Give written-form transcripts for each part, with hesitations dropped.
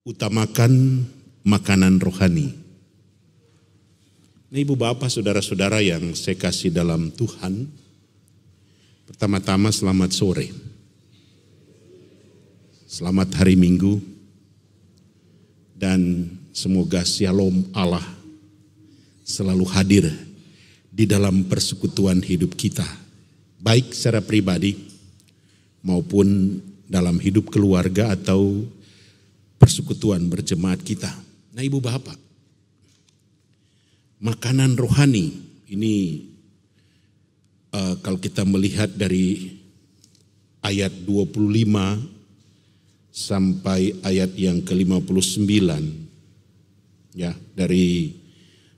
Utamakan makanan rohani. Nah, Ibu Bapak, saudara-saudara yang saya kasih dalam Tuhan, pertama-tama selamat sore. Selamat hari Minggu, dan semoga Shalom Allah selalu hadir di dalam persekutuan hidup kita, baik secara pribadi maupun dalam hidup keluarga atau persekutuan berjemaat kita. Nah, Ibu Bapak, makanan rohani ini kalau kita melihat dari ayat 25 sampai ayat yang ke-59, ya, dari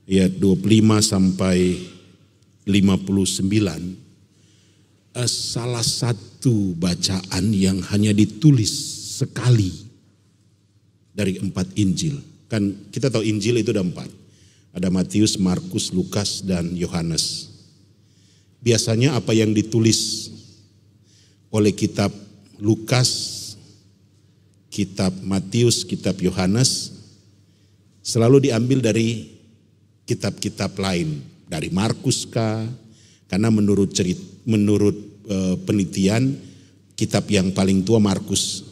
ayat 25 sampai 59, salah satu bacaan yang hanya ditulis sekali dari 4 Injil. Kan kita tahu Injil itu ada 4. Ada Matius, Markus, Lukas, dan Yohanes. Biasanya apa yang ditulis oleh kitab Lukas, kitab Matius, kitab Yohanes selalu diambil dari kitab-kitab lain. Dari Markus kah? Karena menurut penelitian kitab yang paling tua Markus.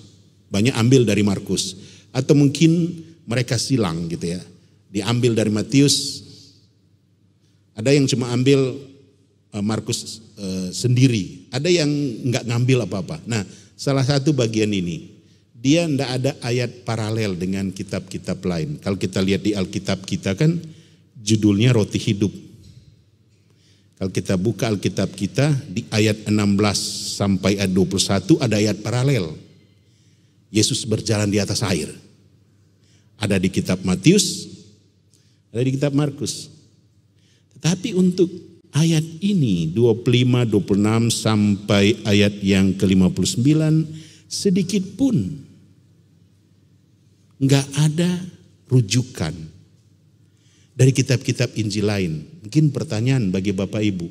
Banyak ambil dari Markus. Atau mungkin mereka silang gitu ya. Diambil dari Matius, ada yang cuma ambil Markus sendiri, ada yang nggak ngambil apa-apa. Nah, salah satu bagian ini, dia ndak ada ayat paralel dengan kitab-kitab lain. Kalau kita lihat di Alkitab kita kan judulnya Roti Hidup. Kalau kita buka Alkitab kita di ayat 16 sampai ayat 21 ada ayat paralel. Yesus berjalan di atas air. Ada di kitab Matius, ada di kitab Markus. Tetapi untuk ayat ini 25, 26 sampai ayat yang ke-59 sedikit pun enggak ada rujukan dari kitab-kitab Injil lain. Mungkin pertanyaan bagi Bapak Ibu,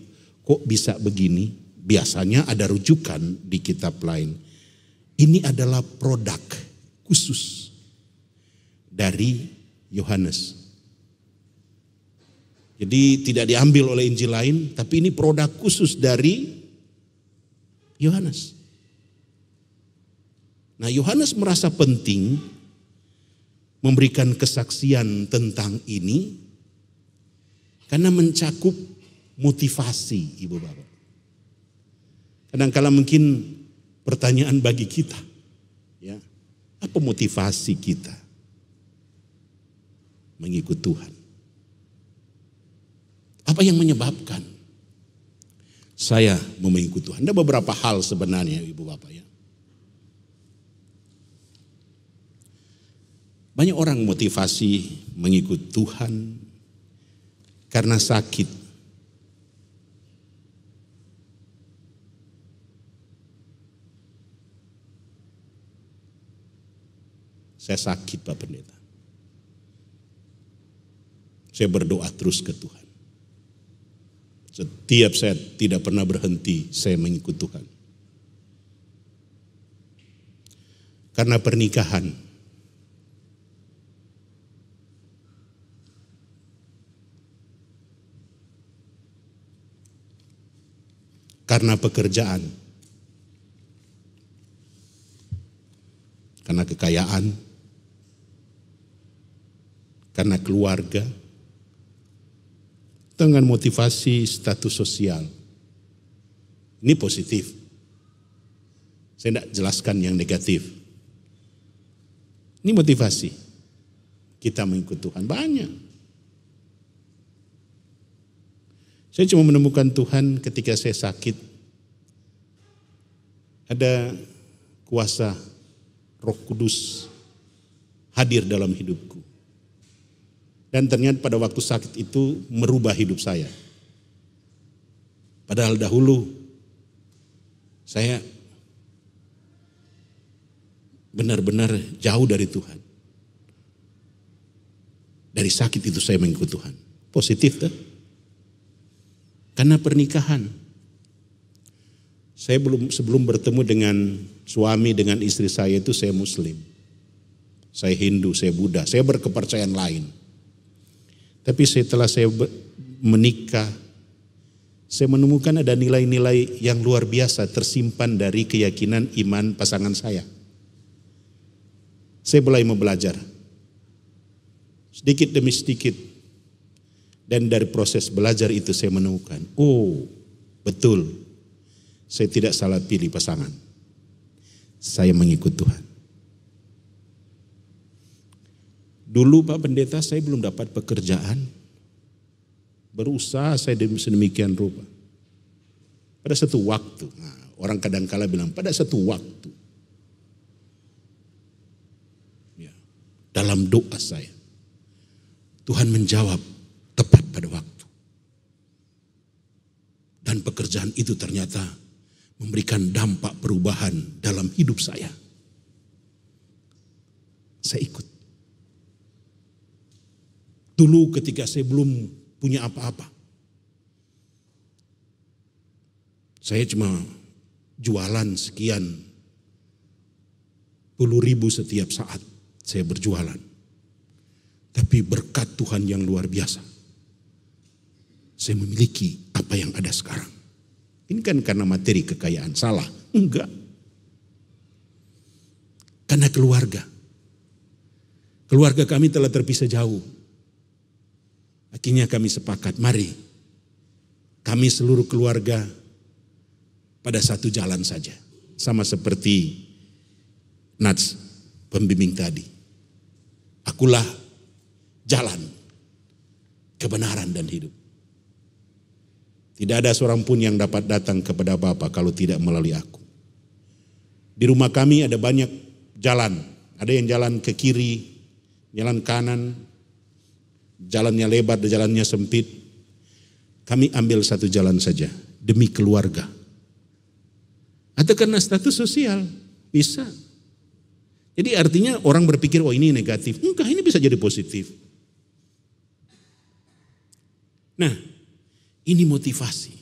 kok bisa begini? Biasanya ada rujukan di kitab lain. Ini adalah produk khusus dari Yohanes. Jadi tidak diambil oleh Injil lain, tapi ini produk khusus dari Yohanes. Nah, Yohanes merasa penting memberikan kesaksian tentang ini karena mencakup motivasi, Ibu Bapak. Kadang-kala mungkin pertanyaan bagi kita, ya, apa motivasi kita mengikut Tuhan? Apa yang menyebabkan saya mengikut Tuhan? Ada beberapa hal sebenarnya, Ibu Bapak, ya. Banyak orang motivasi mengikut Tuhan karena sakit. Saya sakit, Pak Pendeta. Saya berdoa terus ke Tuhan. Setiap saya tidak pernah berhenti, saya mengikut Tuhan. Karena pernikahan. Karena pekerjaan. Karena kekayaan. Karena keluarga, dengan motivasi status sosial. Ini positif. Saya tidak jelaskan yang negatif. Ini motivasi kita mengikut Tuhan. Banyak. Saya cuma menemukan Tuhan ketika saya sakit. Ada kuasa Roh Kudus hadir dalam hidupku. Dan ternyata pada waktu sakit itu merubah hidup saya. Padahal dahulu saya benar-benar jauh dari Tuhan. Dari sakit itu saya mengikut Tuhan. Positif kan? Karena pernikahan. Saya sebelum bertemu dengan suami, dengan istri saya itu saya Muslim. Saya Hindu, saya Buddha, saya berkepercayaan lain. Tapi setelah saya menikah, saya menemukan ada nilai-nilai yang luar biasa tersimpan dari keyakinan iman pasangan saya. Saya mulai belajar, sedikit demi sedikit. Dan dari proses belajar itu saya menemukan, oh betul, saya tidak salah pilih pasangan. Saya mengikut Tuhan. Dulu Pak Pendeta saya belum dapat pekerjaan. Berusaha saya sedemikian rupa. Pada satu waktu, orang kadang-kala bilang pada satu waktu. Ya, dalam doa saya, Tuhan menjawab tepat pada waktu. Dan pekerjaan itu ternyata memberikan dampak perubahan dalam hidup saya. Saya ikut. Dulu ketika saya belum punya apa-apa, saya cuma jualan sekian puluh ribu setiap saat saya berjualan. Tapi berkat Tuhan yang luar biasa, saya memiliki apa yang ada sekarang. Ini kan karena materi kekayaan, salah? Enggak. Karena keluarga. Keluarga kami telah terpisah jauh. Akhirnya kami sepakat, mari kami seluruh keluarga pada satu jalan saja. Sama seperti Nats, pembimbing tadi. Akulah jalan, kebenaran dan hidup. Tidak ada seorang pun yang dapat datang kepada Bapa kalau tidak melalui aku. Di rumah kami ada banyak jalan. Ada yang jalan ke kiri, jalan kanan, jalannya lebar dan jalannya sempit. Kami ambil satu jalan saja demi keluarga. Atau karena status sosial, bisa. Jadi artinya orang berpikir, oh ini negatif. Enggak, ini bisa jadi positif. Nah, ini motivasi.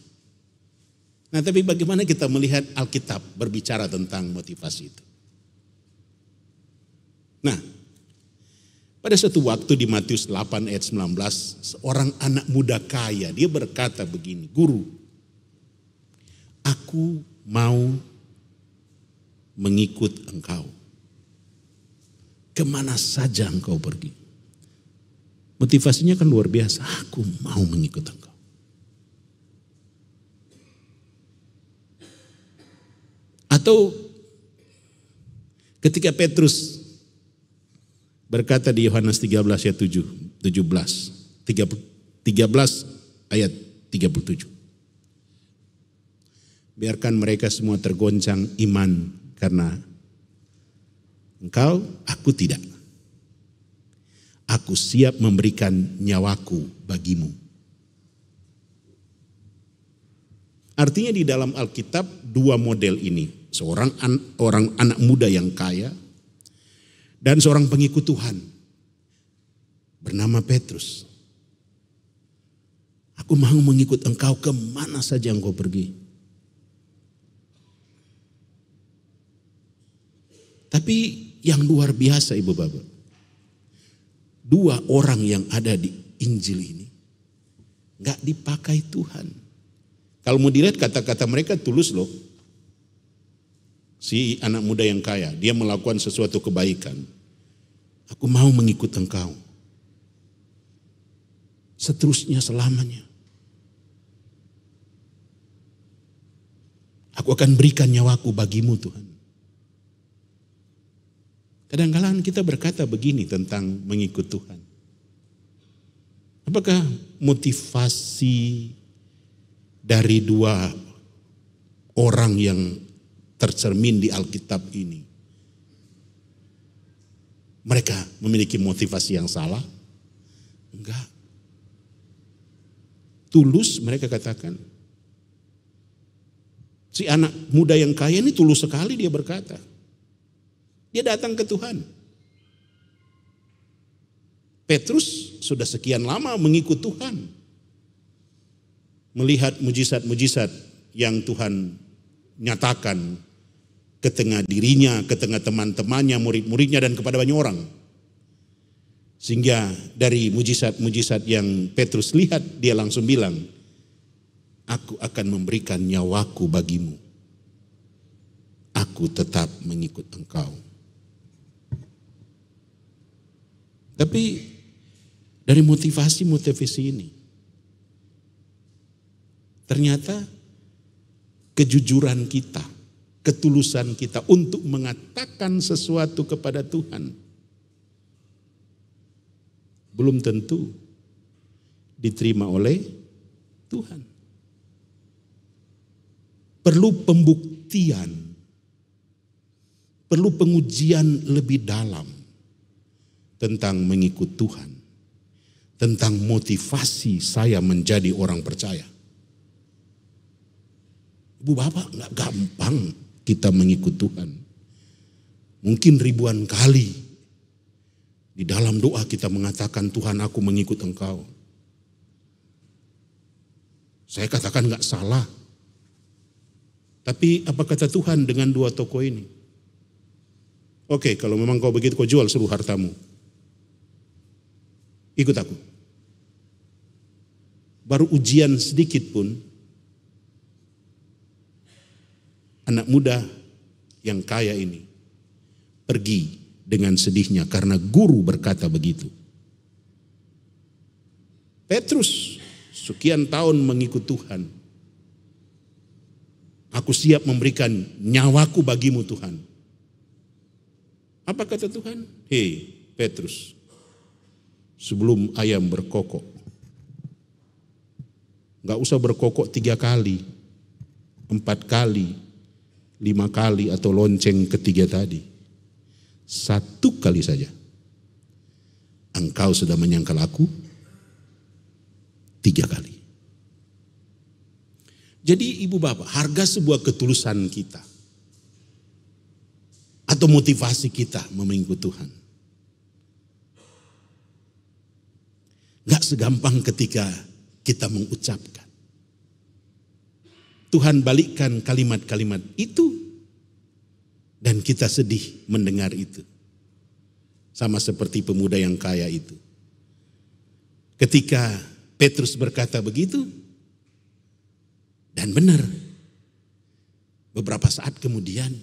Nah, tapi bagaimana kita melihat Alkitab berbicara tentang motivasi itu? Nah, pada suatu waktu di Matius 8 ayat 19, seorang anak muda kaya, dia berkata begini, Guru, aku mau mengikut engkau. Kemana saja engkau pergi. Motivasinya kan luar biasa, aku mau mengikut engkau. Atau ketika Petrus berkata di Yohanes 13 ayat 13 ayat 37. Biarkan mereka semua tergoncang iman karena engkau, aku tidak. Aku siap memberikan nyawaku bagimu. Artinya di dalam Alkitab dua model ini. Seorang orang anak muda yang kaya dan seorang pengikut Tuhan bernama Petrus. Aku mau mengikut engkau kemana saja engkau pergi. Tapi yang luar biasa Ibu Bapak, dua orang yang ada di Injil ini gak dipakai Tuhan. Kalau mau dilihat kata-kata mereka tulus loh. Si anak muda yang kaya, dia melakukan sesuatu kebaikan. Aku mau mengikut engkau. Seterusnya selamanya. Aku akan berikan nyawaku bagimu Tuhan. Kadang-kadang kita berkata begini tentang mengikut Tuhan. Apakah motivasi dari dua orang yang tercermin di Alkitab ini, mereka memiliki motivasi yang salah? Enggak. Tulus mereka katakan. Si anak muda yang kaya ini tulus sekali dia berkata. Dia datang ke Tuhan. Petrus sudah sekian lama mengikut Tuhan. Melihat mujizat-mujizat yang Tuhan nyatakan ke tengah dirinya, ke tengah teman-temannya, murid-muridnya dan kepada banyak orang. Sehingga dari mujizat-mujizat yang Petrus lihat, dia langsung bilang, aku akan memberikan nyawaku bagimu. Aku tetap mengikut engkau. Tapi dari motivasi ini, ternyata kejujuran kita, ketulusan kita untuk mengatakan sesuatu kepada Tuhan belum tentu diterima oleh Tuhan. Perlu pembuktian, perlu pengujian lebih dalam tentang mengikut Tuhan, tentang motivasi saya menjadi orang percaya. Ibu bapak, gak gampang kita mengikut Tuhan. Mungkin ribuan kali di dalam doa kita mengatakan, Tuhan aku mengikut engkau. Saya katakan gak salah. Tapi apa kata Tuhan dengan dua tokoh ini? Oke, kalau memang kau begitu, kau jual seluruh hartamu. Ikut aku. Baru ujian sedikit pun, anak muda yang kaya ini pergi dengan sedihnya karena guru berkata begitu. Petrus sekian tahun mengikut Tuhan. Aku siap memberikan nyawaku bagimu Tuhan. Apa kata Tuhan? Hei Petrus, sebelum ayam berkokok, gak usah berkokok 3 kali, 4 kali, 5 kali atau lonceng ketiga tadi. 1 kali saja. Engkau sudah menyangkal aku 3 kali. Jadi ibu bapak, harga sebuah ketulusan kita atau motivasi kita mengikut Tuhan gak segampang ketika kita mengucapkan. Tuhan balikkan kalimat-kalimat itu dan kita sedih mendengar itu. Sama seperti pemuda yang kaya itu. Ketika Petrus berkata begitu, dan benar, beberapa saat kemudian,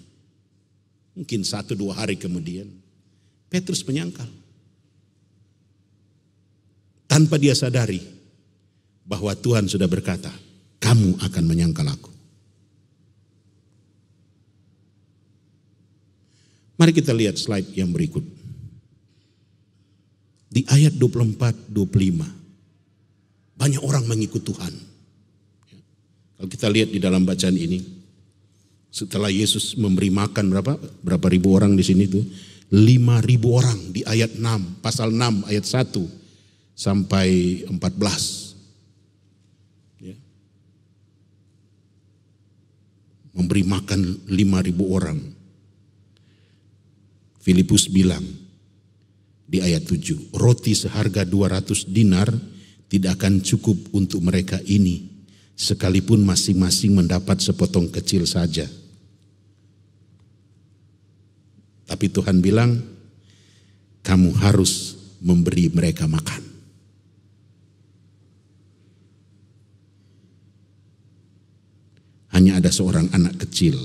mungkin 1-2 hari kemudian, Petrus menyangkal. Tanpa dia sadari bahwa Tuhan sudah berkata, kamu akan menyangkal aku. Mari kita lihat slide yang berikut. Di ayat 24-25, banyak orang mengikut Tuhan. Kalau kita lihat di dalam bacaan ini, setelah Yesus memberi makan berapa ribu orang di sini tuh? 5.000 orang di ayat 6, pasal 6 ayat 1 sampai 14. Ya. Memberi makan 5.000 orang. Filipus bilang di ayat 7, roti seharga 200 dinar tidak akan cukup untuk mereka ini, sekalipun masing-masing mendapat sepotong kecil saja. Tapi Tuhan bilang, kamu harus memberi mereka makan. Hanya ada seorang anak kecil,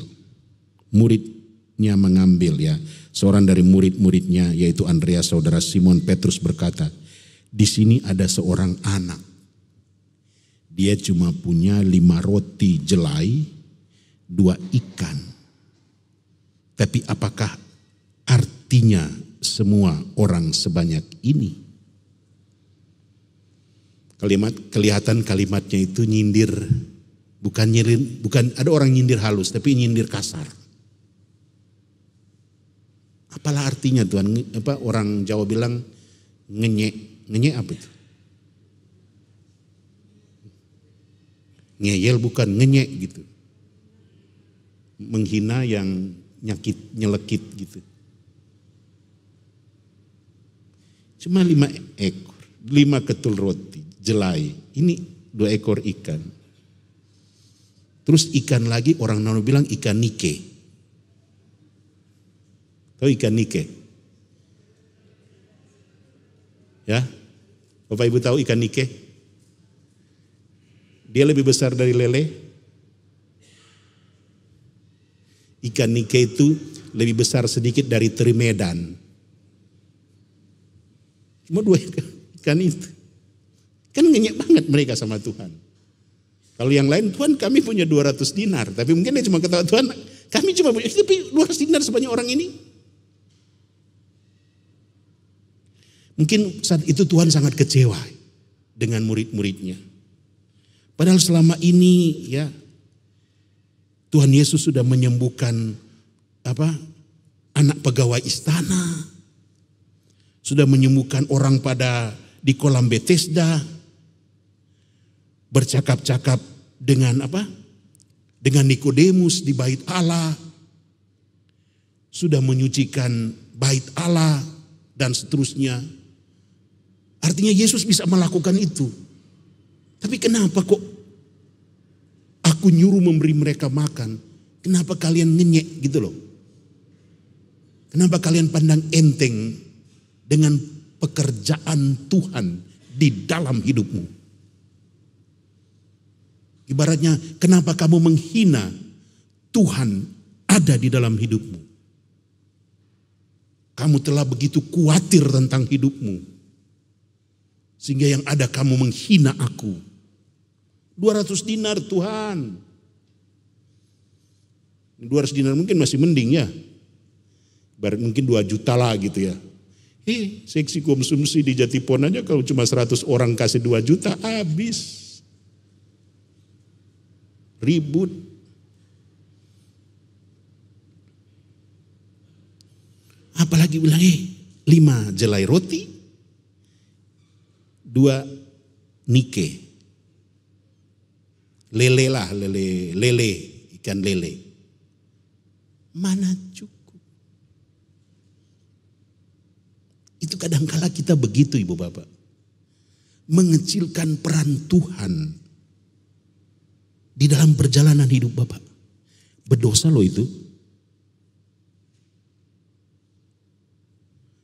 muridnya mengambil ya. Seorang dari murid-muridnya yaitu Andreas saudara Simon Petrus berkata, di sini ada seorang anak. Dia cuma punya 5 roti jelai, 2 ikan. Tapi apakah artinya semua orang sebanyak ini? Kelihatan kalimatnya itu nyindir, bukan ada orang nyindir halus, tapi nyindir kasar. Apalah artinya Tuhan? Orang Jawa bilang ngenyek. Ngenyek apa itu? Ngeyel bukan, ngenyek gitu. Menghina yang nyelekit gitu. Cuma 5 ekor, 5 ketul roti, jelai. Ini 2 ekor ikan. Terus ikan lagi orang Nano bilang ikan nike. Tahu ikan nike? Ya, Bapak Ibu tahu ikan nike? Dia lebih besar dari lele. Ikan nike itu lebih besar sedikit dari teri Medan. Cuma 2 ikan itu. Kan ngenyek banget mereka sama Tuhan. Kalau yang lain, Tuhan kami punya 200 dinar. Tapi mungkin dia cuma ketawa, Tuhan kami cuma punya, tapi 200 dinar sebanyak orang ini. Mungkin saat itu Tuhan sangat kecewa dengan murid-muridnya. Padahal selama ini ya Tuhan Yesus sudah menyembuhkan anak pegawai istana, sudah menyembuhkan orang di kolam Bethesda, bercakap-cakap dengan dengan Nikodemus di bait Allah, sudah menyucikan bait Allah dan seterusnya. Artinya Yesus bisa melakukan itu. Tapi kenapa kok aku nyuruh memberi mereka makan? Kenapa kalian ngenyek gitu loh? Kenapa kalian pandang enteng dengan pekerjaan Tuhan di dalam hidupmu? Ibaratnya, kenapa kamu menghina Tuhan ada di dalam hidupmu? Kamu telah begitu khawatir tentang hidupmu, sehingga yang ada kamu menghina aku. 200 dinar Tuhan. 200 dinar mungkin masih mending ya. Mungkin 2 juta lah gitu ya. Seksi konsumsi di Jatipon aja kalau cuma 100 orang kasih 2 juta habis. Ribut. Apalagi bilang 5 jelai roti, 2 nike. Lele lah, lele, ikan lele. Mana cukup? Itu kadangkala kita begitu Ibu Bapak. Mengecilkan peran Tuhan di dalam perjalanan hidup Bapak. Berdosa loh itu.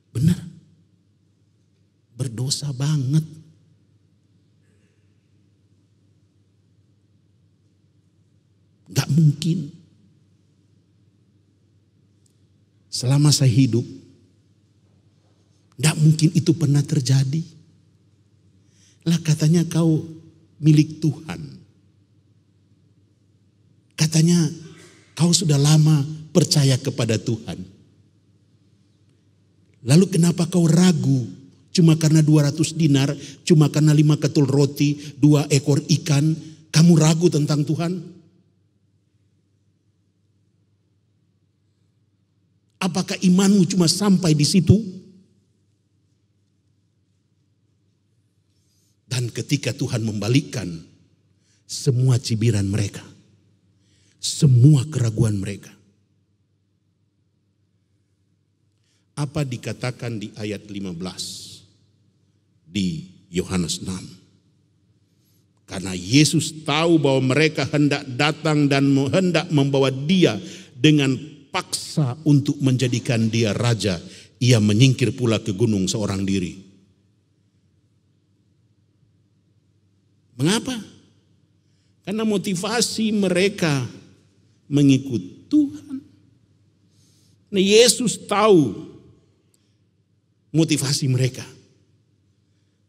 Benar. Berdosa banget. Gak mungkin. Selama saya hidup, gak mungkin itu pernah terjadi. Lah katanya kau milik Tuhan. Katanya kau sudah lama percaya kepada Tuhan. Lalu kenapa kau ragu? Cuma karena 200 dinar, cuma karena 5 ketul roti, 2 ekor ikan, kamu ragu tentang Tuhan? Apakah imanmu cuma sampai di situ? Dan ketika Tuhan membalikkan semua cibiran mereka, semua keraguan mereka. Apa dikatakan di ayat 15 di Yohanes 6? Karena Yesus tahu bahwa mereka hendak datang dan hendak membawa dia dengan paksa untuk menjadikan dia raja, ia menyingkir pula ke gunung seorang diri. Mengapa? Karena motivasi mereka mengikut Tuhan. Nah, Yesus tahu motivasi mereka.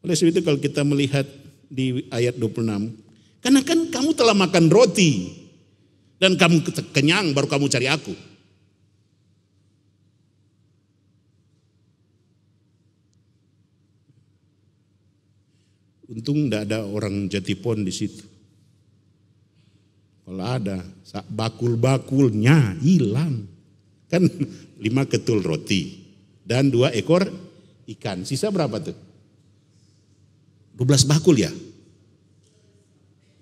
Oleh sebab itu kalau kita melihat di ayat 26, karena kan kamu telah makan roti dan kamu kenyang baru kamu cari aku. Untung tidak ada orang Jatipon di situ. Kalau ada, bakul-bakulnya hilang. Kan 5 ketul roti dan 2 ekor ikan. Sisa berapa tuh? 12 bakul ya?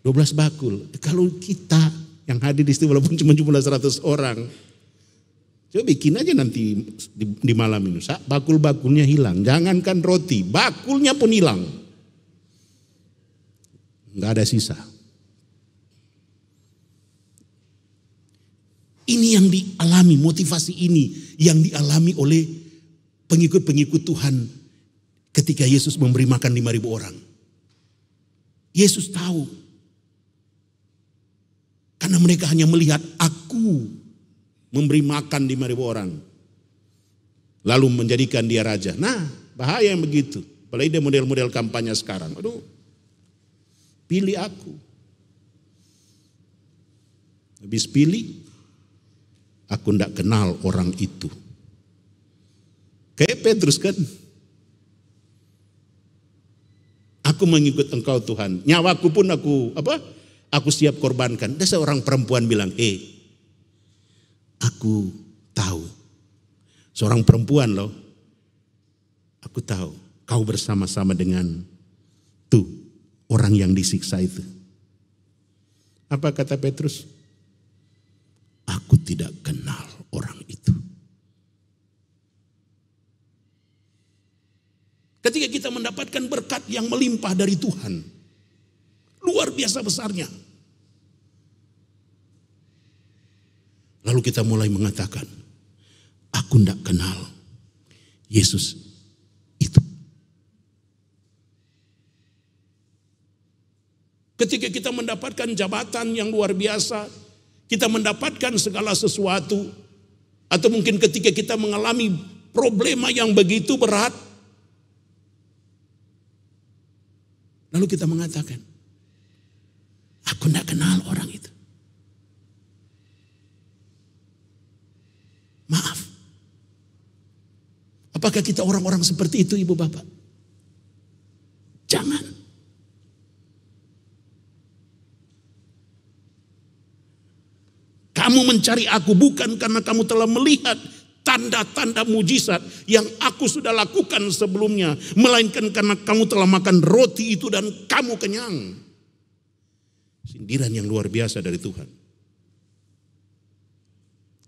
12 bakul. Kalau kita yang hadir di situ walaupun cuma jumlah 100 orang. Coba bikin aja nanti di malam ini. Bakul-bakulnya hilang. Jangankan roti, bakulnya pun hilang. Nggak ada sisa. Ini yang motivasi ini yang dialami oleh pengikut-pengikut Tuhan ketika Yesus memberi makan 5.000 orang. Yesus tahu. Karena mereka hanya melihat aku memberi makan 5.000 orang. Lalu menjadikan dia raja. Nah, bahaya yang begitu. Apalagi dia model-model kampanye sekarang. Aduh, pilih aku. Habis pilih, aku tidak kenal orang itu. Kayak Petrus kan. Aku mengikut engkau Tuhan. Nyawaku pun aku siap korbankan. Ada seorang perempuan bilang, aku tahu. Seorang perempuan loh. Aku tahu. Kau bersama-sama dengan orang yang disiksa itu. Apa kata Petrus? Aku tidak kenal orang itu. Ketika kita mendapatkan berkat yang melimpah dari Tuhan, luar biasa besarnya. Lalu kita mulai mengatakan, aku tidak kenal Yesus itu. Ketika kita mendapatkan jabatan yang luar biasa, kita mendapatkan segala sesuatu, atau mungkin ketika kita mengalami problema yang begitu berat, lalu kita mengatakan, aku tidak kenal orang itu. Maaf. Apakah kita orang-orang seperti itu, ibu bapak? Jangan. Kamu mencari aku bukan karena kamu telah melihat tanda-tanda mujizat yang aku sudah lakukan sebelumnya, melainkan karena kamu telah makan roti itu dan kamu kenyang. Sindiran yang luar biasa dari Tuhan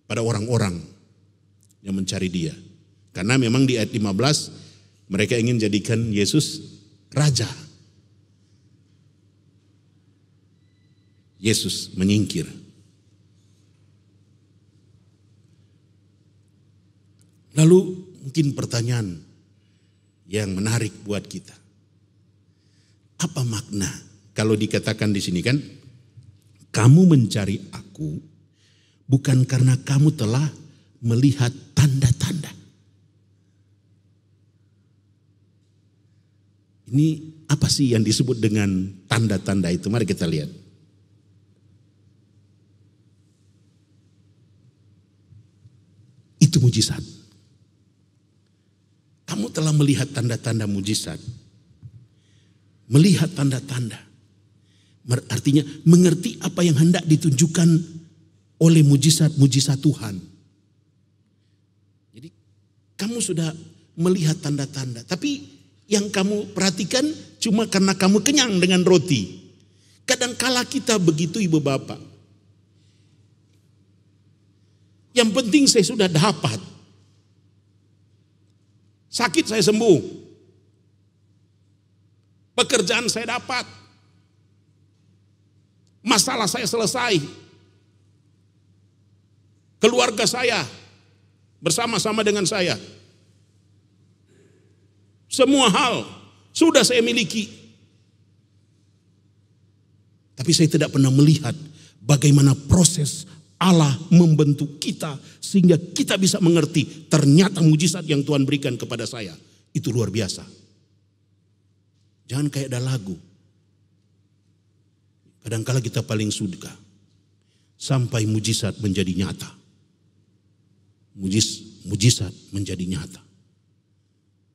pada orang-orang yang mencari dia. Karena memang di ayat 15 mereka ingin jadikan Yesus raja. Yesus menyingkir. Lalu mungkin pertanyaan yang menarik buat kita. Apa makna kalau dikatakan di sini kan, kamu mencari aku bukan karena kamu telah melihat tanda-tanda. Ini apa sih yang disebut dengan tanda-tanda itu? Mari kita lihat. Itu mujizat. Kamu telah melihat tanda-tanda mujizat. Melihat tanda-tanda. Artinya mengerti apa yang hendak ditunjukkan oleh mujizat-mujizat Tuhan. Jadi kamu sudah melihat tanda-tanda. Tapi yang kamu perhatikan cuma karena kamu kenyang dengan roti. Kadangkala kita begitu ibu bapak. Yang penting saya sudah dapat. Sakit saya sembuh. Pekerjaan saya dapat. Masalah saya selesai. Keluarga saya bersama-sama dengan saya. Semua hal sudah saya miliki. Tapi saya tidak pernah melihat bagaimana proses Allah membentuk kita sehingga kita bisa mengerti ternyata mujizat yang Tuhan berikan kepada saya itu luar biasa. Jangan kayak ada lagu. Kadang-kala kita paling suka sampai mujizat menjadi nyata. Mujizat menjadi nyata.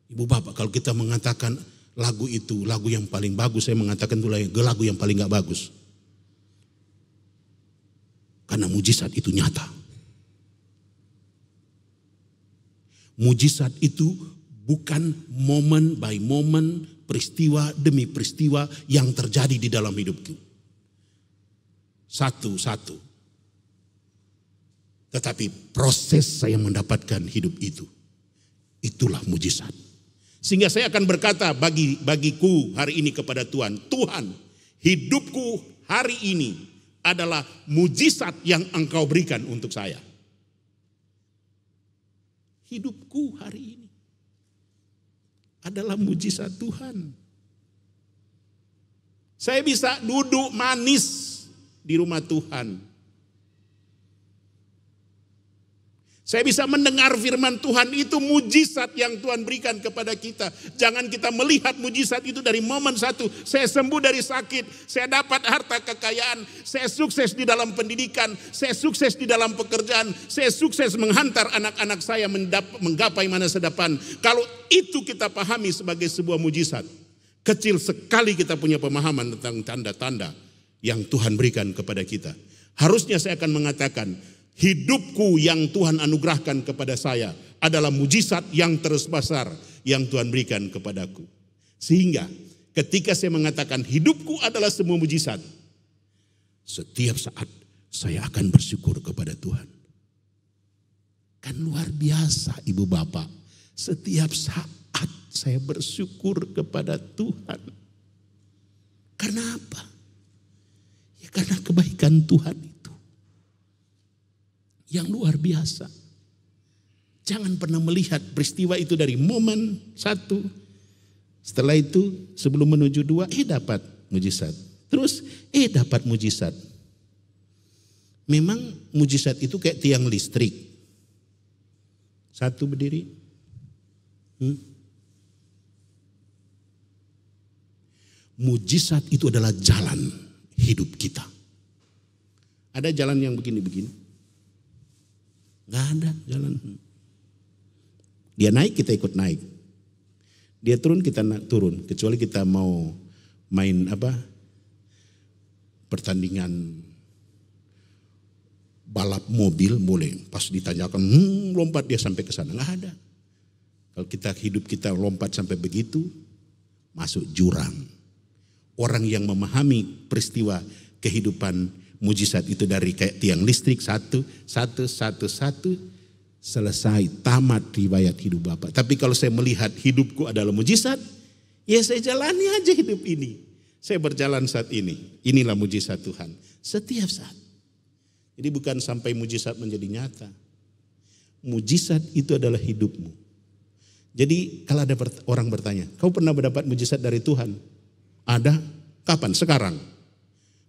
Ibu bapak, kalau kita mengatakan lagu itu lagu yang paling bagus, saya mengatakan itu lagu yang paling gak bagus. Karena mujizat itu nyata. Mujizat itu bukan moment by moment, peristiwa demi peristiwa yang terjadi di dalam hidupku. Satu-satu. Tetapi proses saya mendapatkan hidup itu. Itulah mujizat. Sehingga saya akan berkata bagiku hari ini kepada Tuhan. Tuhan, hidupku hari ini adalah mujizat yang Engkau berikan untuk saya. Hidupku hari ini adalah mujizat Tuhan. Saya bisa duduk manis di rumah Tuhan. Saya bisa mendengar firman Tuhan, itu mujizat yang Tuhan berikan kepada kita. Jangan kita melihat mujizat itu dari momen satu. Saya sembuh dari sakit, saya dapat harta kekayaan, saya sukses di dalam pendidikan, saya sukses di dalam pekerjaan, saya sukses menghantar anak-anak saya menggapai masa depan. Kalau itu kita pahami sebagai sebuah mujizat, kecil sekali kita punya pemahaman tentang tanda-tanda yang Tuhan berikan kepada kita. Harusnya saya akan mengatakan, hidupku yang Tuhan anugerahkan kepada saya adalah mujizat yang terbesar yang Tuhan berikan kepadaku. Sehingga ketika saya mengatakan hidupku adalah semua mujizat, setiap saat saya akan bersyukur kepada Tuhan. Kan luar biasa ibu bapak, setiap saat saya bersyukur kepada Tuhan. Karena apa? Ya karena kebaikan Tuhan itu yang luar biasa. Jangan pernah melihat peristiwa itu dari momen satu. Setelah itu sebelum menuju dua, dapat mujizat. Terus dapat mujizat. Memang mujizat itu kayak tiang listrik. Satu berdiri. Mujizat itu adalah jalan hidup kita. Ada jalan yang begini-begini. Gak ada jalan. Dia naik, kita ikut naik. Dia turun, kita turun. Kecuali kita mau main pertandingan balap mobil boleh. Pas ditanyakan, lompat dia sampai ke sana. Gak ada. Kalau hidup kita lompat sampai begitu, masuk jurang. Orang yang memahami peristiwa kehidupan mujizat itu dari kayak tiang listrik, satu, selesai, tamat riwayat hidup Bapak. Tapi kalau saya melihat hidupku adalah mujizat, ya saya jalani aja hidup ini. Saya berjalan saat ini, inilah mujizat Tuhan. Setiap saat. Jadi bukan sampai mujizat menjadi nyata. Mujizat itu adalah hidupmu. Jadi kalau ada orang bertanya, kau pernah mendapat mujizat dari Tuhan? Ada. Kapan? Sekarang.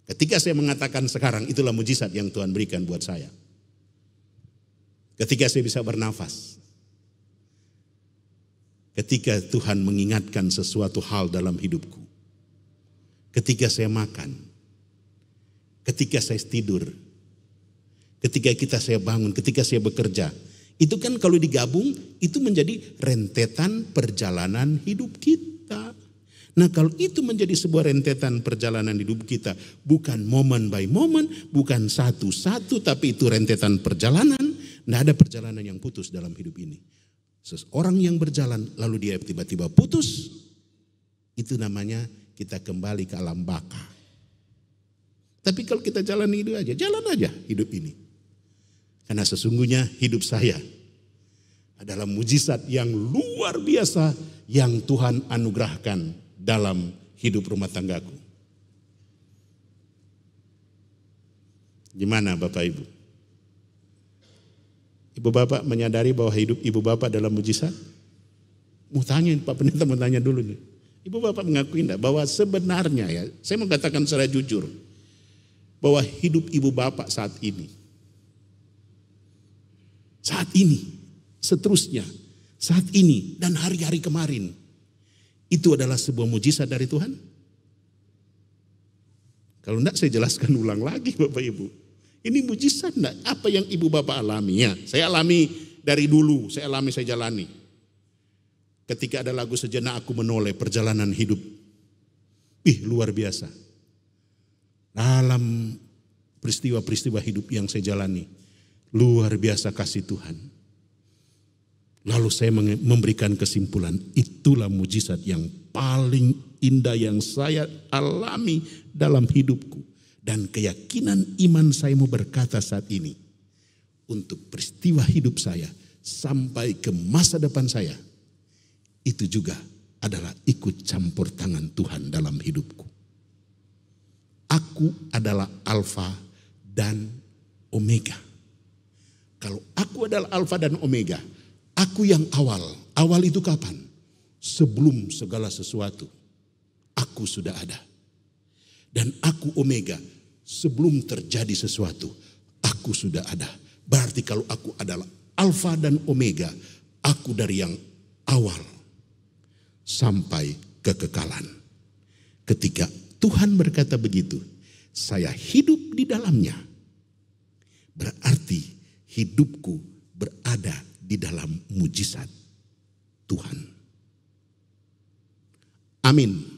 Ketika saya mengatakan sekarang, itulah mujizat yang Tuhan berikan buat saya. Ketika saya bisa bernafas. Ketika Tuhan mengingatkan sesuatu hal dalam hidupku. Ketika saya makan. Ketika saya tidur. Ketika saya bangun, ketika saya bekerja. Itu kan kalau digabung, itu menjadi rentetan perjalanan hidup kita. Nah kalau itu menjadi sebuah rentetan perjalanan hidup kita, bukan moment by moment, bukan satu-satu, tapi itu rentetan perjalanan, tidak ada perjalanan yang putus dalam hidup ini. Seseorang yang berjalan lalu dia tiba-tiba putus, itu namanya kita kembali ke alam baka. Tapi kalau kita jalan aja hidup ini. Karena sesungguhnya hidup saya adalah mujizat yang luar biasa yang Tuhan anugerahkan dalam hidup rumah tanggaku. Gimana Bapak Ibu? Ibu Bapak menyadari bahwa hidup Ibu Bapak dalam mujizat? Mau tanya Pak Pendeta, mau tanya dulu nih. Ibu Bapak mengakui enggak bahwa sebenarnya ya, saya mau katakan secara jujur, bahwa hidup Ibu Bapak saat ini, seterusnya, saat ini dan hari-hari kemarin, itu adalah sebuah mujizat dari Tuhan? Kalau enggak saya jelaskan ulang lagi Bapak Ibu. Ini mujizat enggak? Apa yang Ibu Bapak alami? Ya, saya alami dari dulu, saya jalani. Ketika ada lagu Sejenak Aku Menoleh, perjalanan hidup. Luar biasa. Dalam peristiwa-peristiwa hidup yang saya jalani, luar biasa kasih Tuhan. Lalu saya memberikan kesimpulan, itulah mujizat yang paling indah yang saya alami dalam hidupku. Dan keyakinan iman saya mau berkata saat ini, untuk peristiwa hidup saya sampai ke masa depan saya, itu juga adalah ikut campur tangan Tuhan dalam hidupku. Aku adalah Alfa dan Omega. Kalau aku adalah Alfa dan Omega, aku yang awal. Awal itu kapan? sebelum segala sesuatu, aku sudah ada. Dan aku Omega, sebelum terjadi sesuatu, aku sudah ada. Berarti kalau aku adalah Alfa dan Omega, aku dari yang awal sampai kekekalan. Ketika Tuhan berkata begitu, saya hidup di dalamnya. Berarti hidupku berada di dalam mujizat Tuhan. Amin.